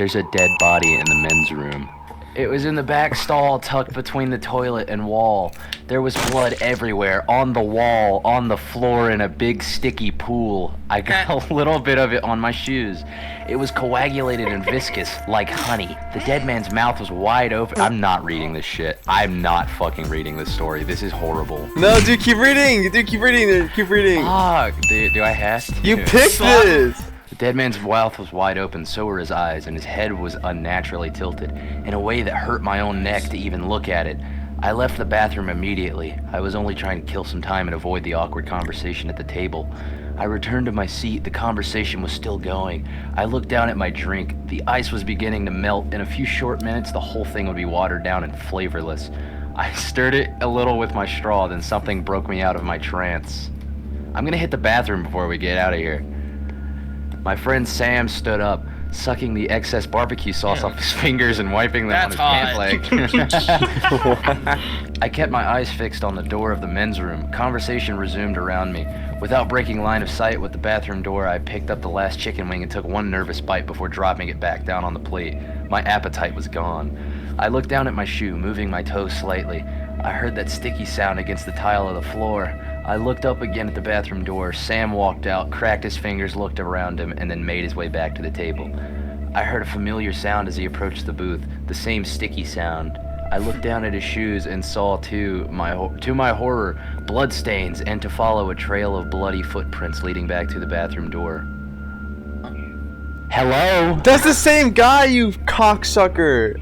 There's a dead body in the men's room. It was in the back stall tucked between the toilet and wall. There was blood everywhere, on the wall, on the floor, in a big sticky pool. I got a little bit of it on my shoes. It was coagulated and viscous, like honey. The dead man's mouth was wide open. I'm not reading this shit. I'm not fucking reading this story. This is horrible. No, dude, keep reading. Dude, keep reading. Keep reading. Fuck, do I have to? You picked this. The dead man's mouth was wide open, so were his eyes, and his head was unnaturally tilted, in a way that hurt my own neck to even look at it. I left the bathroom immediately. I was only trying to kill some time and avoid the awkward conversation at the table. I returned to my seat. The conversation was still going. I looked down at my drink. The ice was beginning to melt. In a few short minutes, the whole thing would be watered down and flavorless. I stirred it a little with my straw, then something broke me out of my trance. I'm gonna hit the bathroom before we get out of here. My friend Sam stood up, sucking the excess barbecue sauce off his fingers and wiping them on his pant leg. I kept my eyes fixed on the door of the men's room. Conversation resumed around me. Without breaking line of sight with the bathroom door, I picked up the last chicken wing and took one nervous bite before dropping it back down on the plate. My appetite was gone. I looked down at my shoe, moving my toes slightly. I heard that sticky sound against the tile of the floor. I looked up again at the bathroom door. Sam walked out, cracked his fingers, looked around him, and then made his way back to the table. I heard a familiar sound as he approached the booth, the same sticky sound. I looked down at his shoes and saw, to my horror, bloodstains, and to follow a trail of bloody footprints leading back to the bathroom door. Hello? That's the same guy, you cocksucker.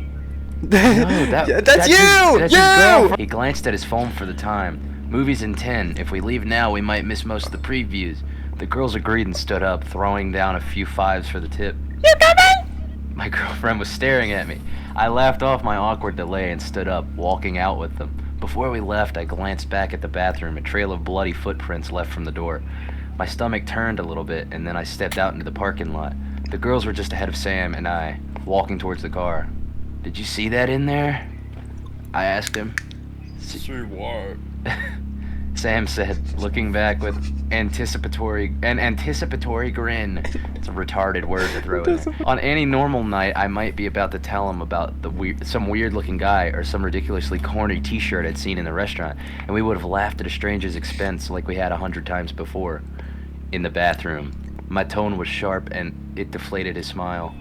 No, that's you! That's you! He glanced at his phone for the time. Movies in 10. If we leave now, we might miss most of the previews. The girls agreed and stood up, throwing down a few fives for the tip. You coming? My girlfriend was staring at me. I laughed off my awkward delay and stood up, walking out with them. Before we left, I glanced back at the bathroom, a trail of bloody footprints left from the door. My stomach turned a little bit, and then I stepped out into the parking lot. The girls were just ahead of Sam and I, walking towards the car. Did you see that in there? I asked him. See what? Sam said, looking back with an anticipatory grin. It's a retarded word to throw in there. On any normal night, I might be about to tell him about some weird-looking guy or some ridiculously corny t-shirt I'd seen in the restaurant, and we would have laughed at a stranger's expense like we had 100 times before. In the bathroom. My tone was sharp, and it deflated his smile.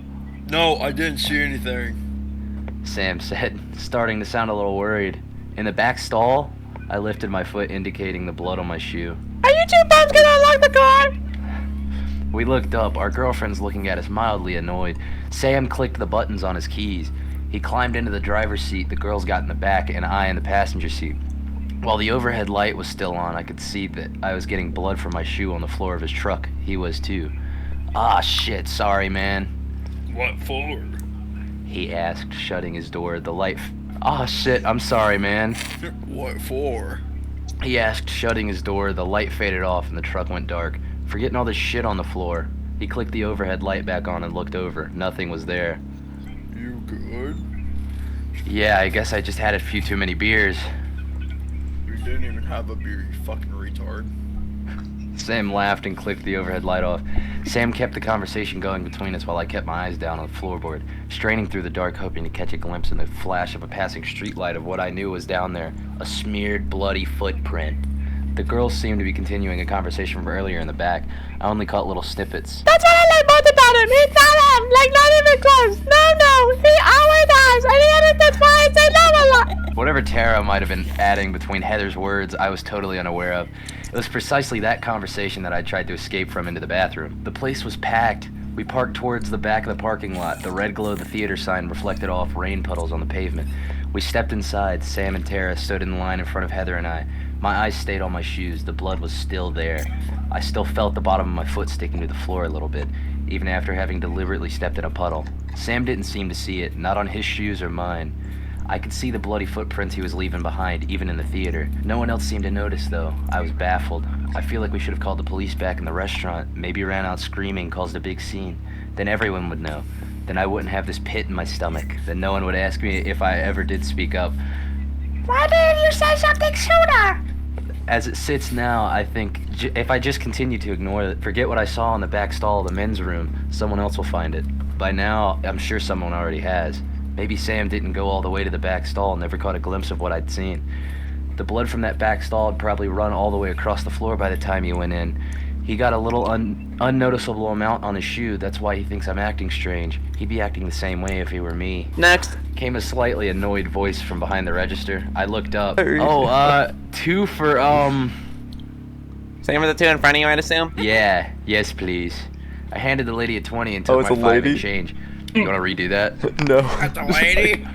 No, I didn't see anything. Sam said, starting to sound a little worried. In the back stall, I lifted my foot, indicating the blood on my shoe. Are you two bums gonna unlock the car? We looked up. Our girlfriend's looking at us, mildly annoyed. Sam clicked the buttons on his keys. He climbed into the driver's seat. The girls got in the back, and I in the passenger seat. While the overhead light was still on, I could see that I was getting blood from my shoe on the floor of his truck. He was too. Ah, shit, sorry, man. What for? He asked, shutting his door. The light... Ah, shit, I'm sorry, man. What for? He asked, shutting his door. The light faded off and the truck went dark. Forgetting all this shit on the floor. He clicked the overhead light back on and looked over. Nothing was there. You good? Yeah, I guess I just had a few too many beers. You didn't even have a beer, you fucking retard. Sam laughed and clicked the overhead light off. Sam kept the conversation going between us while I kept my eyes down on the floorboard, straining through the dark, hoping to catch a glimpse in the flash of a passing streetlight of what I knew was down there, a smeared, bloody footprint. The girls seemed to be continuing a conversation from earlier in the back. I only caught little snippets. That's what I like most about him. He's not not even close. No, he always has. And that's why I say no a lot. Whatever Tara might have been adding between Heather's words, I was totally unaware of. It was precisely that conversation that I tried to escape from into the bathroom. The place was packed. We parked towards the back of the parking lot. The red glow of the theater sign reflected off rain puddles on the pavement. We stepped inside. Sam and Tara stood in line in front of Heather and I. My eyes stayed on my shoes. The blood was still there. I still felt the bottom of my foot sticking to the floor a little bit, even after having deliberately stepped in a puddle. Sam didn't seem to see it, not on his shoes or mine. I could see the bloody footprints he was leaving behind, even in the theater. No one else seemed to notice, though. I was baffled. I feel like we should have called the police back in the restaurant, maybe ran out screaming, caused a big scene. Then everyone would know. Then I wouldn't have this pit in my stomach. Then no one would ask me if I ever did speak up. Why didn't you say something sooner? As it sits now, I think if I just continue to ignore it, forget what I saw in the back stall of the men's room, someone else will find it. By now, I'm sure someone already has. Maybe Sam didn't go all the way to the back stall and never caught a glimpse of what I'd seen. The blood from that back stall had probably run all the way across the floor by the time he went in. He got a little unnoticeable amount on his shoe. That's why he thinks I'm acting strange. He'd be acting the same way if he were me. Next. Came a slightly annoyed voice from behind the register. I looked up. Oh, 2 for, Same with the 2 in front of you, I'd assume? Yeah, yes, please. I handed the lady a 20 and took it's my a 5 lady? in change. You want to redo that? No. That's a lady.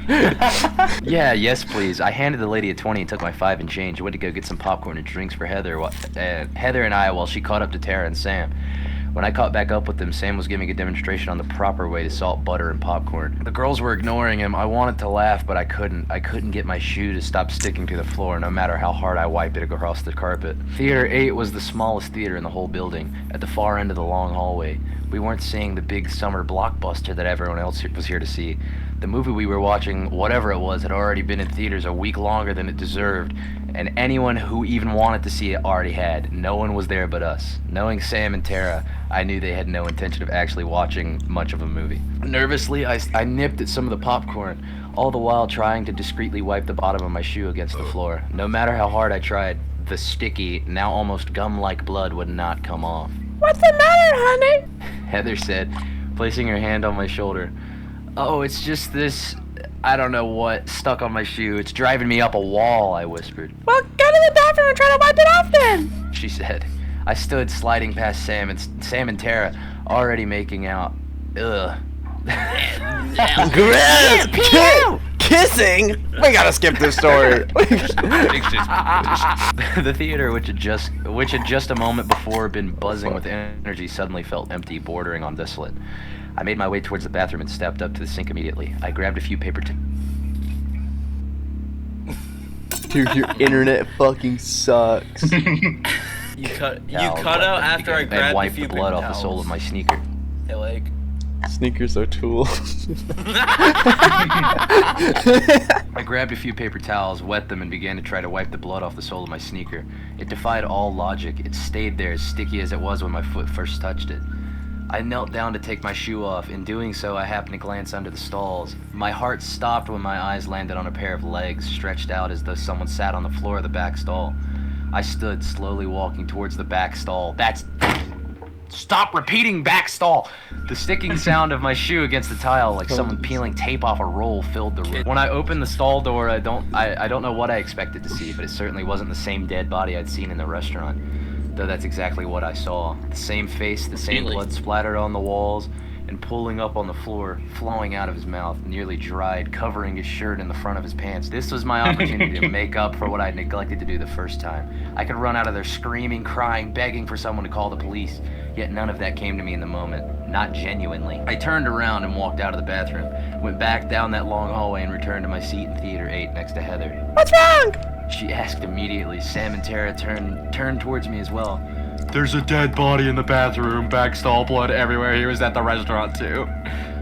Yeah, yes, please. I handed the lady a 20 and took my 5 and change. Went to go get some popcorn and drinks for Heather and I while she caught up to Tara and Sam. When I caught back up with them, Sam was giving a demonstration on the proper way to salt butter and popcorn. The girls were ignoring him. I wanted to laugh, but I couldn't. I couldn't get my shoe to stop sticking to the floor, no matter how hard I wiped it across the carpet. Theater 8 was the smallest theater in the whole building, at the far end of the long hallway. We weren't seeing the big summer blockbuster that everyone else was here to see. The movie we were watching, whatever it was, had already been in theaters a week longer than it deserved, and anyone who even wanted to see it already had. No one was there but us. Knowing Sam and Tara, I knew they had no intention of actually watching much of a movie. Nervously, I nipped at some of the popcorn, all the while trying to discreetly wipe the bottom of my shoe against the floor. No matter how hard I tried, the sticky, now almost gum-like blood would not come off. What's the matter, honey? Heather said, placing her hand on my shoulder. Oh, it's just this, I don't know what, stuck on my shoe. It's driving me up a wall, I whispered. Well, go to the bathroom and try to wipe it off then. She said. I stood sliding past Sam and Tara, already making out. Ugh. Kissing? We gotta skip this story. The theater, which had just a moment before been buzzing with energy, suddenly felt empty, bordering on desolate. I made my way towards the bathroom and stepped up to the sink immediately. I grabbed a few paper Dude, your internet fucking sucks. You cut out after I grabbed and wiped a few the blood off paper the sole of towels. my sneaker. Hey, like, Sneakers are tools. I grabbed a few paper towels, wet them, and began to try to wipe the blood off the sole of my sneaker. It defied all logic. It stayed there as sticky as it was when my foot first touched it. I knelt down to take my shoe off. In doing so, I happened to glance under the stalls. My heart stopped when my eyes landed on a pair of legs stretched out as though someone sat on the floor of the back stall. I stood, slowly walking towards the back stall. Stop repeating back stall! The sticking sound of my shoe against the tile, like someone peeling tape off a roll, filled the room. When I opened the stall door, I don't know what I expected to see, but it certainly wasn't the same dead body I'd seen in the restaurant. Though that's exactly what I saw. The same face, the same blood splattered on the walls, and pulling up on the floor, flowing out of his mouth, nearly dried, covering his shirt and the front of his pants. This was my opportunity to make up for what I neglected to do the first time. I could run out of there screaming, crying, begging for someone to call the police. Yet none of that came to me in the moment. Not genuinely. I turned around and walked out of the bathroom, went back down that long hallway and returned to my seat in Theater 8 next to Heather. What's wrong? She asked immediately. Sam and Tara turned towards me as well. There's a dead body in the bathroom, back stall blood everywhere. He was at the restaurant too.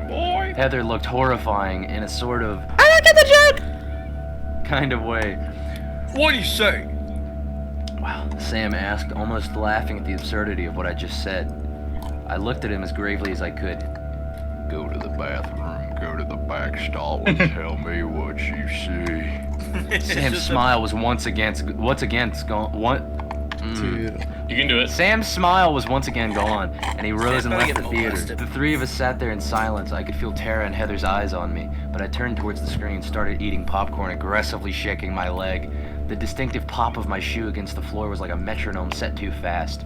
Boy. Heather looked horrifying in a sort of I don't get the joke. kind of way. What do you say? Wow, Sam asked, almost laughing at the absurdity of what I just said. I looked at him as gravely as I could. Go to the bathroom, go to the back stall and tell me what you see. Sam's smile was once again gone. Dude. You can do it. Sam's smile was once again gone, and he rose and Sam's left the gonna get theater. molested. The three of us sat there in silence. I could feel Tara and Heather's eyes on me, but I turned towards the screen, started eating popcorn, aggressively shaking my leg. The distinctive pop of my shoe against the floor was like a metronome set too fast.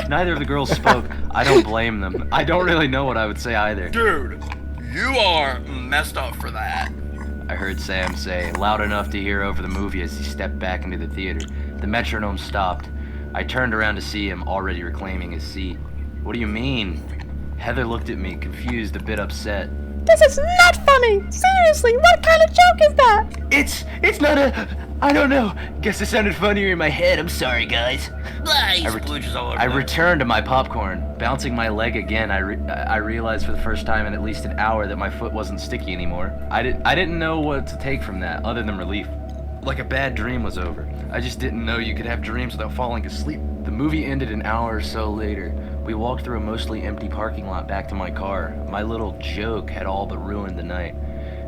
Neither of the girls spoke. I don't blame them. I don't really know what I would say either. Dude, you are messed up for that. I heard Sam say, loud enough to hear over the movie as he stepped back into the theater. The metronome stopped. I turned around to see him, already reclaiming his seat. What do you mean? Heather looked at me, confused, a bit upset. This is not funny. Seriously, what kind of joke is that? It's not I don't know. Guess it sounded funnier in my head. I'm sorry, guys. I returned to my popcorn. Bouncing my leg again, I realized for the first time in at least an hour that my foot wasn't sticky anymore. I didn't know what to take from that, other than relief. Like a bad dream was over. I just didn't know you could have dreams without falling asleep. The movie ended an hour or so later. We walked through a mostly empty parking lot back to my car. My little joke had all but ruined the night.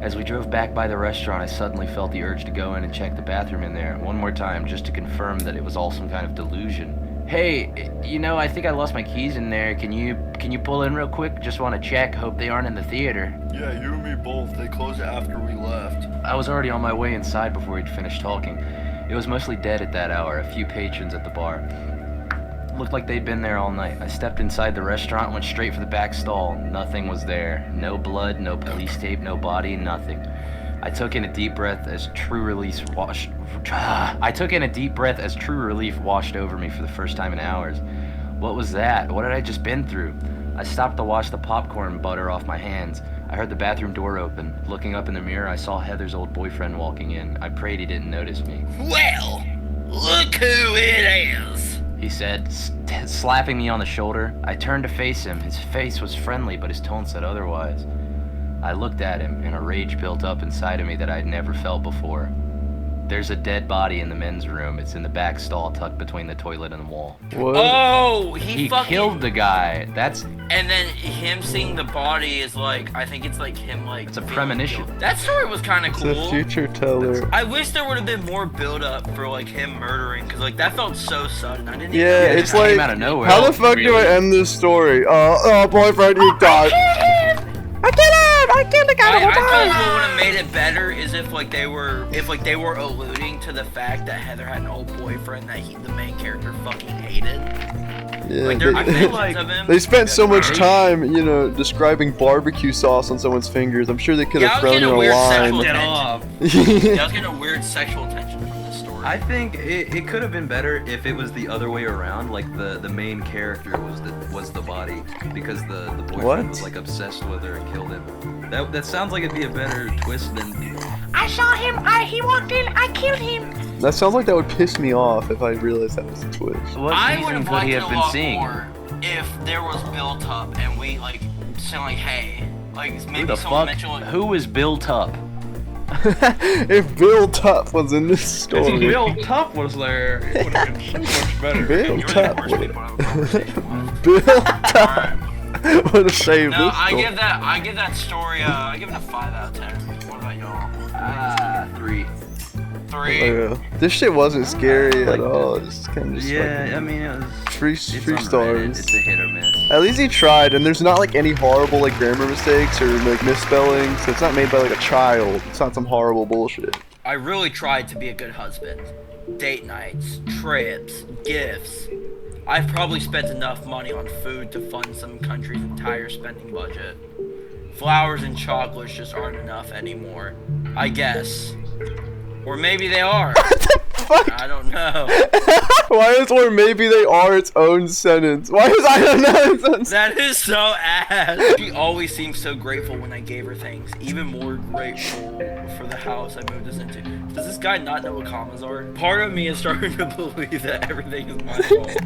As we drove back by the restaurant, I suddenly felt the urge to go in and check the bathroom in there one more time just to confirm that it was all some kind of delusion. Hey, you know, I think I lost my keys in there. Can you pull in real quick? Just want to check. Hope they aren't in the theater. Yeah, you and me both. They closed after we left. I was already on my way inside before he'd finished talking. It was mostly dead at that hour, a few patrons at the bar. Looked like they'd been there all night. I stepped inside the restaurant, went straight for the back stall. Nothing was there. No blood, no police tape, no body, nothing. I took in a deep breath as true relief washed over me for the first time in hours. What was that? What had I just been through? I stopped to wash the popcorn butter off my hands. I heard the bathroom door open. Looking up in the mirror, I saw Heather's old boyfriend walking in. I prayed he didn't notice me. Well, look who it is. He said, slapping me on the shoulder. I turned to face him. His face was friendly, but his tone said otherwise. I looked at him, and a rage built up inside of me that I'd never felt before. There's a dead body in the men's room. It's in the back stall tucked between the toilet and the wall. What? Oh, He fucking killed the guy. That's... And then him seeing the body is like, I think it's like him like... It's a being premonition. killed. That story was kind of It's cool. a future teller. I wish there would have been more build up for like him murdering, because like that felt so sudden. I didn't even Yeah, know it it's just came like, out of nowhere. how the fuck do I end this story? Boyfriend, you died. I killed the guy. I feel like what would have made it better is if they were alluding to the fact that Heather had an old boyfriend that the main character fucking hated. Yeah, Like there I are feel visions like of him. they spent so much time, you know, describing barbecue sauce on someone's fingers. I'm sure they could Yeah, have I was thrown in getting a a weird line. sexual Get tension. off. Yeah, I was getting a weird sexual tension from this story. I think it could have been better if it was the other way around. Like the main character was the body, because the boyfriend What? was like obsessed with her and killed him. That sounds like it'd be a better twist than... I saw him. He walked in. I killed him. That sounds like that would piss me off if I realized that was a twist. What I would season have could liked he it have a been lot seeing? more if there was built up and we like saying like, hey, like Who maybe the someone fuck? mentioned like, Who was Bill Tupp? If Bill Tupp was in this story. Bill Tupp was there, it would have been so much better. Bill you're the Tupp worst would people I've ever seen. Bill Tupp would have saved No, this I story. give that story. I give it a 5 out of 10. What about y'all? 3. 3. Yeah. This shit wasn't scary at all. It's kind of just Yeah, I mean, it was... like three It's stars. underrated. It's a hit or miss. At least he tried, and there's not like any horrible like grammar mistakes or like misspellings. So it's not made by like a child. It's not some horrible bullshit. I really tried to be a good husband. Date nights, trips, gifts. I've probably spent enough money on food to fund some country's entire spending budget. Flowers and chocolates just aren't enough anymore. I guess. Or maybe they are. Fuck. I don't know. Why is or maybe they are its own sentence? Why is I don't know its own sentence? That is so ass. She always seems so grateful when I gave her things. Even more grateful for the house I moved us into. Does this guy not know what commas are? Part of me is starting to believe that everything is my fault.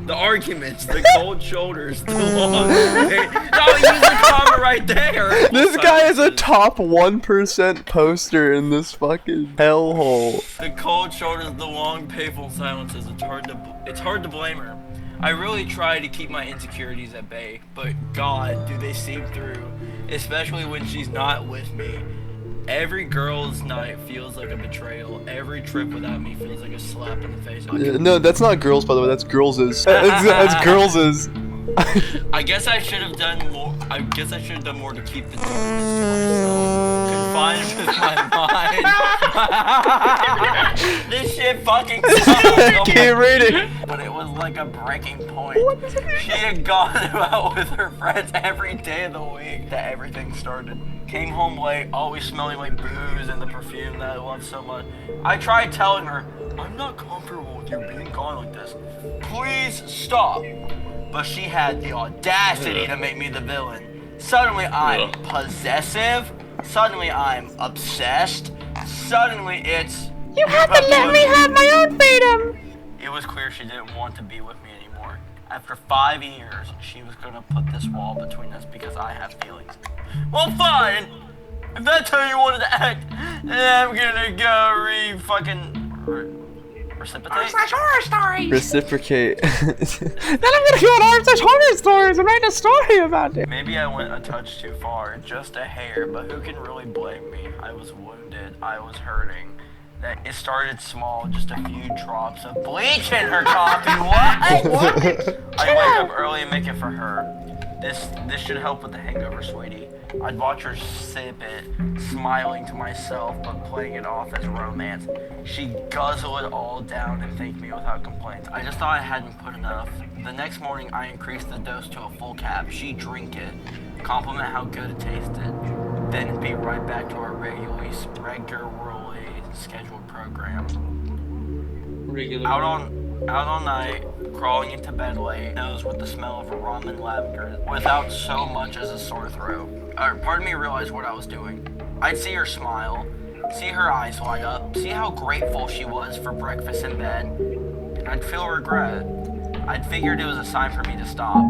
The arguments, the cold shoulders, the long day. No, use the comma right there. This guy is a top 1% poster in this fucking hellhole. The cold shoulders, the long, painful silences. It's hard to blame her. I really try to keep my insecurities at bay, but God, do they seep through, especially when she's not with me. Every girl's night feels like a betrayal. Every trip without me feels like a slap in the face. Yeah, no, that's not girls, by the way. That's girls's. That's girls's. I guess I should have done more. I guess I should have done more to keep the darkness to myself. Confined with my mind. This shit fucking sucks. Can't read it. But it was like a breaking point. She had gone out with her friends every day of the week that everything started. Came home late, always smelling like booze and the perfume that I love so much. I tried telling her, I'm not comfortable with you being gone like this. Please stop. But she had the audacity to make me the villain. Suddenly I'm possessive. Suddenly I'm obsessed. Suddenly it's... You have to let me have my own freedom. It was clear she didn't want to be with me anymore. After 5 years, she was gonna put this wall between us because I have feelings. Well, fine. If that's how you wanted to act, then I'm gonna go Precipitate? Horror stories. Reciprocate. Then I'm gonna go on horror stories and write a story about it. Maybe I went a touch too far, just a hair, but who can really blame me? I was wounded, I was hurting. That it started small, just a few drops of bleach in her coffee. What? I wake up early and make it for her. This should help with the hangover, sweetie. I'd watch her sip it, smiling to myself, but playing it off as romance. She'd guzzle it all down and thank me without complaints. I just thought I hadn't put enough. The next morning, I increased the dose to a full cap. She'd drink it, compliment how good it tasted, then be right back to our regularly scheduled program. Regular. Out all night, crawling into bed late, nose with the smell of ramen lavender, without so much as a sore throat. Part of me realized what I was doing. I'd see her smile, see her eyes light up, see how grateful she was for breakfast in bed, and I'd feel regret. I'd figured it was a sign for me to stop.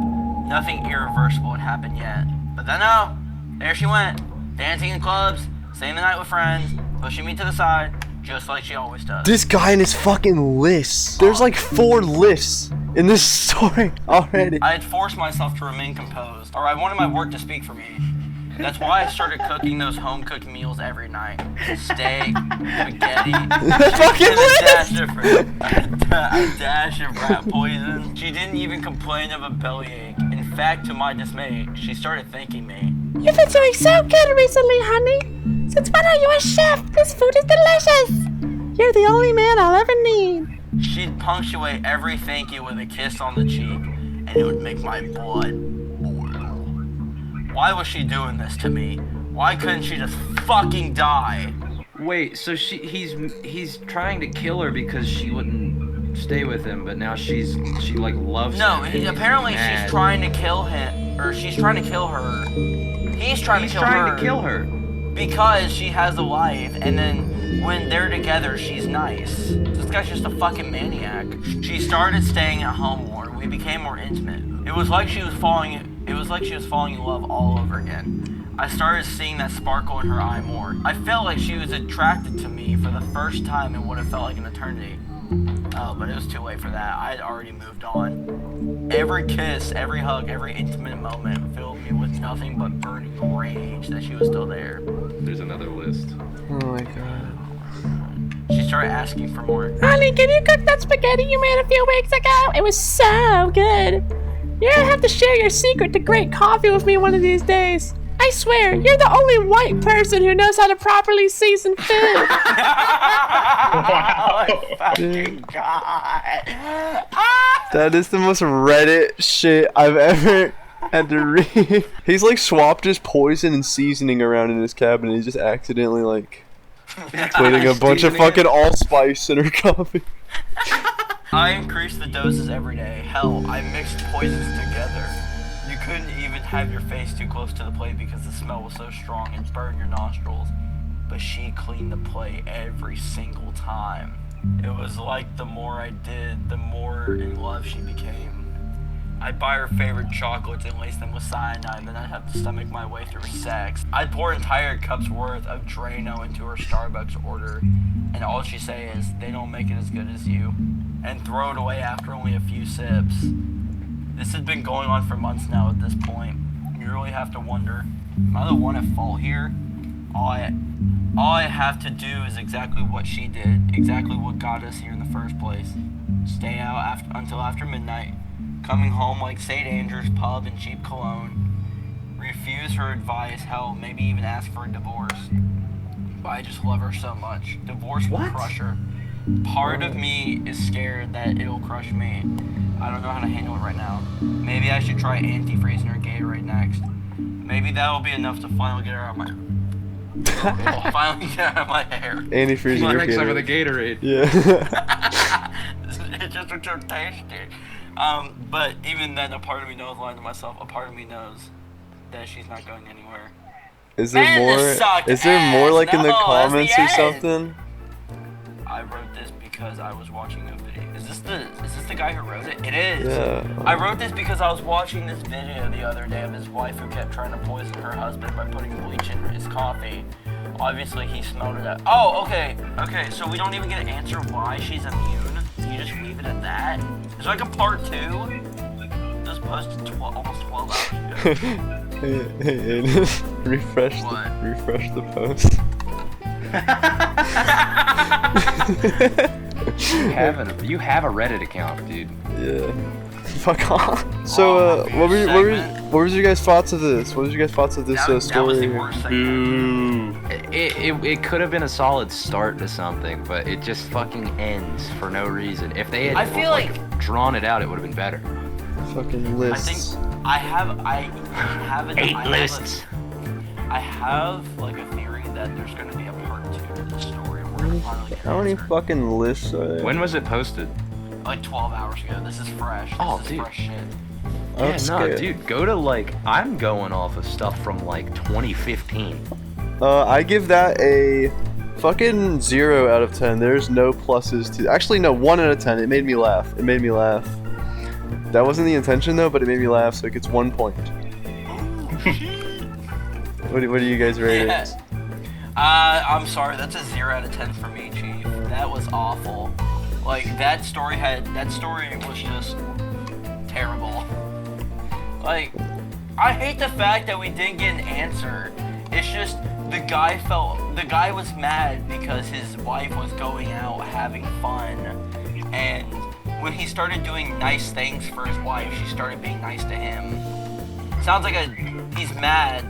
Nothing irreversible had happened yet. But then no, there she went, dancing in clubs, staying the night with friends, pushing me to the side, just like she always does. This guy and his fucking lists. There's like 4 lists in this story already. I had forced myself to remain composed, or I wanted my work to speak for me. That's why I started cooking those home-cooked meals every night. Steak, spaghetti, Fucking a dash of rat poison. She didn't even complain of a bellyache. In fact, to my dismay, she started thanking me. You've been doing so good recently, honey. Since when are you a chef? This food is delicious. You're the only man I'll ever need. She'd punctuate every thank you with a kiss on the cheek, and it would make my blood boil. Why was she doing this to me? Why couldn't she just fucking die? Wait, so he's trying to kill her because she wouldn't stay with him, but now she like loves No, him. apparently she's trying to kill him, or she's trying to kill her. He's trying to kill her because she has a life, and then when they're together, she's nice. This guy's just a fucking maniac. She started staying at home more. We became more intimate. It was like she was falling in love all over again. I started seeing that sparkle in her eye more. I felt like she was attracted to me for the first time in what it felt like an eternity. Oh, but it was too late for that. I had already moved on. Every kiss, every hug, every intimate moment filled me with nothing but burning rage that she was still there. There's another list. Oh my god. She started asking for more. Honey, can you cook that spaghetti you made a few weeks ago? It was so good. You're gonna have to share your secret to great coffee with me one of these days. I swear, you're the only white person who knows how to properly season food. Oh my fucking god. That is the most Reddit shit I've ever had to read. He's like swapped his poison and seasoning around in his cabinet. He's just accidentally like putting a bunch of fucking allspice in her coffee. I increased the doses every day. Hell, I mixed poisons together. You couldn't even have your face too close to the plate because the smell was so strong and burned your nostrils. But she cleaned the plate every single time. It was like the more I did, the more in love she became. I'd buy her favorite chocolates and lace them with cyanide, then I'd have to stomach my way through sex. I'd pour entire cups worth of Drano into her Starbucks order, and all she'd say is, "They don't make it as good as you," and throw it away after only a few sips. This has been going on for months now at this point. You really have to wonder, am I the one at fault here? All I have to do is exactly what she did, exactly what got us here in the first place. Stay out until after midnight, coming home like St. Andrew's pub and cheap cologne. Refuse her advice, hell, maybe even ask for a divorce. But I just love her so much. Divorce will crush her. Part of me is scared that it'll crush me. I don't know how to handle it right now. Maybe I should try antifreezing her Gatorade next. Maybe that'll be enough to finally get her out of my... finally get her out of my hair. Antifreeze your Next time with a Gatorade. Gatorade. Yeah. It just looks so tasty. But even then, a part of me knows, lying to myself, a part of me knows that she's not going anywhere. Is there Man, more? this sucked Is there more ass. like in the No, that's the comments or end. something? I wrote this because I was watching a video. Is this the guy who wrote it? It is. Yeah. I wrote this because I was watching this video the other day of his wife who kept trying to poison her husband by putting bleach in his coffee. Obviously, he smelled it out. Oh, okay. Okay, so we don't even get an answer why she's immune. You just leave it at that? Is there like a part 2? This posted almost 12 hours ago. Hey, refresh What? the post. You have a Reddit account, dude. Yeah. Fuck off. So, what was your guys' thoughts of this? What was your guys' thoughts of this That was story? the worst thing. It could have been a solid start to something, but it just fucking ends for no reason. If they had I feel like drawn it out, it would have been better. Fucking I lists. think I have lists. I have like a theory that there's gonna be a part 2 to the story. We're gonna finally get How an many answer. fucking lists are there? When was it posted? Like 12 hours ago. This is fresh. Oh, This is dude. fresh shit. I'm Yeah, no, scared. dude, go to I'm going off of stuff from 2015. I give that a fucking 0 out of 10. There's no pluses to. Actually, no, 1 out of 10. It made me laugh. That wasn't the intention though, but it made me laugh, so it gets 1 point. What do you guys rate Yeah. it? I'm sorry. That's a 0 out of 10 for me, Chief. That was awful. Like that story was just terrible. Like, I hate the fact that we didn't get an answer. It's just the guy was mad because his wife was going out having fun, and when he started doing nice things for his wife, she started being nice to him. Sounds like he's mad.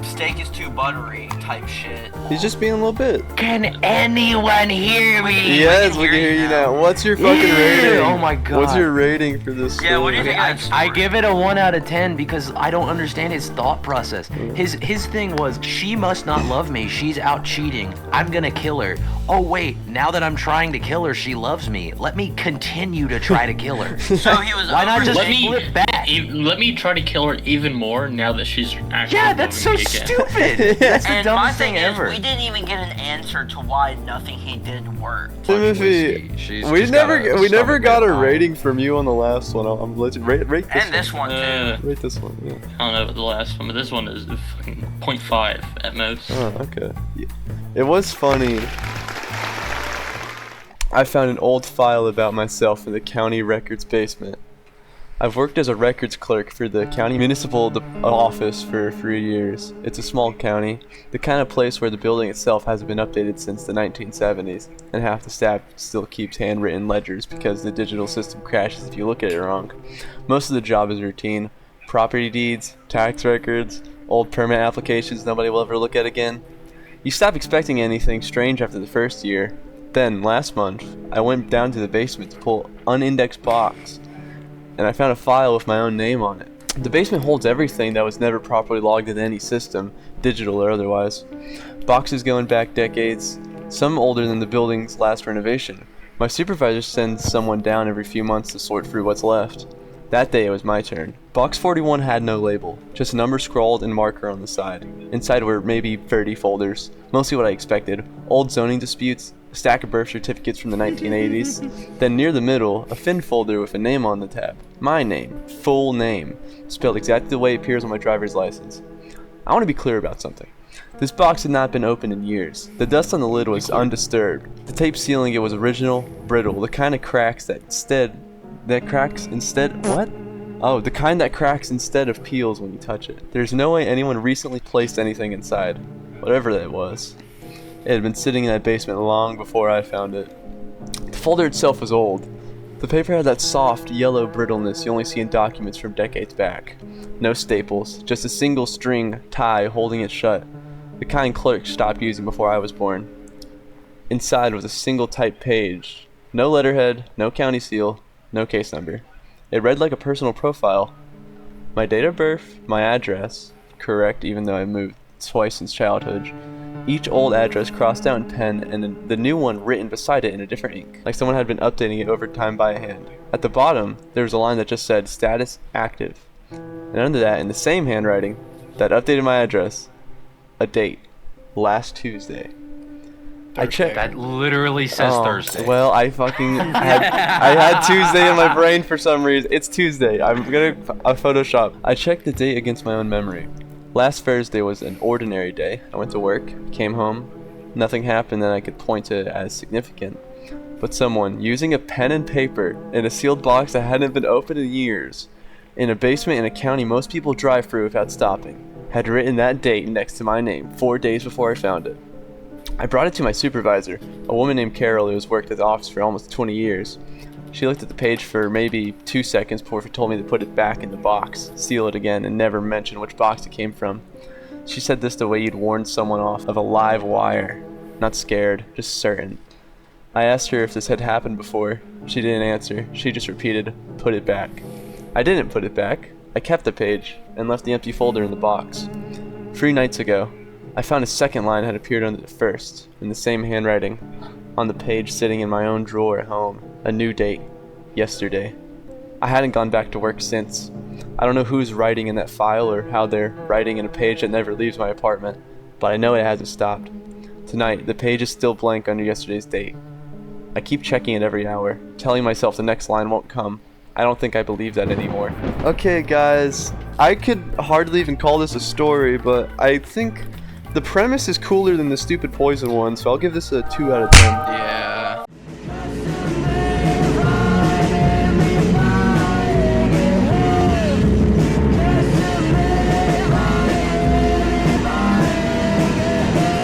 Steak is too buttery type shit. He's just being a little bit. Can anyone hear me? Yes, we can hear you now. What's your fucking Yeah, rating? oh my God. What's your rating for this story? Yeah, what do you think? I give it a 1 out of 10 because I don't understand his thought process. His thing was, she must not love me. She's out cheating. I'm gonna kill her. Oh wait, now that I'm trying to kill her, she loves me. Let me continue to try to kill her. So he was. Why not just Let me flip back? let me try to kill her even more now that she's actually. Yeah, that's so loving me again. stupid. That's the And my dumbest thing thing is, ever. we didn't even get an answer to why nothing he did worked. Timothy, She's we just got a never stubborn got a bit of rating from you on the last one. I'm legit. Rate this And one. this one too. Rate this one. Yeah. I don't know about the last one, but this one is fucking 0.5 at most. Oh, okay. Yeah. It was funny. I found an old file about myself in the county records basement. I've worked as a records clerk for the county municipal office for 3 years. It's a small county, the kind of place where the building itself hasn't been updated since the 1970s, and half the staff still keeps handwritten ledgers because the digital system crashes if you look at it wrong. Most of the job is routine: property deeds, tax records, old permit applications nobody will ever look at again. You stop expecting anything strange after the first year. Then, last month, I went down to the basement to pull an unindexed box, and I found a file with my own name on it. The basement holds everything that was never properly logged into any system, digital or otherwise. Boxes going back decades, some older than the building's last renovation. My supervisor sends someone down every few months to sort through what's left. That day it was my turn. Box 41 had no label, just a number scrawled and marker on the side. Inside were maybe 30 folders, mostly what I expected: old zoning disputes, a stack of birth certificates from the 1980s. Then near the middle, a thin folder with a name on the tab. My name, full name, spelled exactly the way it appears on my driver's license. I want to be clear about something. This box had not been opened in years. The dust on the lid was undisturbed. The tape sealing it was original, brittle, the kind that cracks instead of peels when you touch it. There's no way anyone recently placed anything inside, whatever that was. It had been sitting in that basement long before I found it. The folder itself was old. The paper had that soft, yellow brittleness you only see in documents from decades back. No staples, just a single string tie holding it shut, the kind clerks stopped using before I was born. Inside was a single typed page. No letterhead, no county seal, no case number. It read like a personal profile. My date of birth, my address, correct even though I moved twice since childhood. Each old address crossed out in pen and then the new one written beside it in a different ink, like someone had been updating it over time by hand. At the bottom, there was a line that just said status active. And under that, in the same handwriting that updated my address, a date, last Tuesday. I checked. That literally says Thursday. Well, I had Tuesday in my brain for some reason. It's Tuesday. I'm gonna Photoshop. I checked the date against my own memory. Last Thursday was an ordinary day. I went to work, came home. Nothing happened that I could point to as significant. but someone using a pen and paper in a sealed box that hadn't been opened in years, in a basement in a county most people drive through without stopping, had written that date next to my name 4 days before I found it. I brought it to my supervisor, a woman named Carol who has worked at the office for almost 20 years. She looked at the page for maybe 2 seconds before she told me to put it back in the box, seal it again, and never mention which box it came from. She said this the way you'd warn someone off of a live wire. Not scared, just certain. I asked her if this had happened before. She didn't answer. She just repeated, "Put it back." I didn't put it back. I kept the page and left the empty folder in the box. 3 nights ago, I found a second line had appeared under the first, in the same handwriting, on the page sitting in my own drawer at home. A new date. Yesterday. I hadn't gone back to work since. I don't know who's writing in that file or how they're writing in a page that never leaves my apartment, but I know it hasn't stopped. Tonight, the page is still blank under yesterday's date. I keep checking it every hour, telling myself the next line won't come. I don't think I believe that anymore. Okay, guys, I could hardly even call this a story, but I think the premise is cooler than the stupid poison one, so I'll give this a 2 out of 10. Yeah.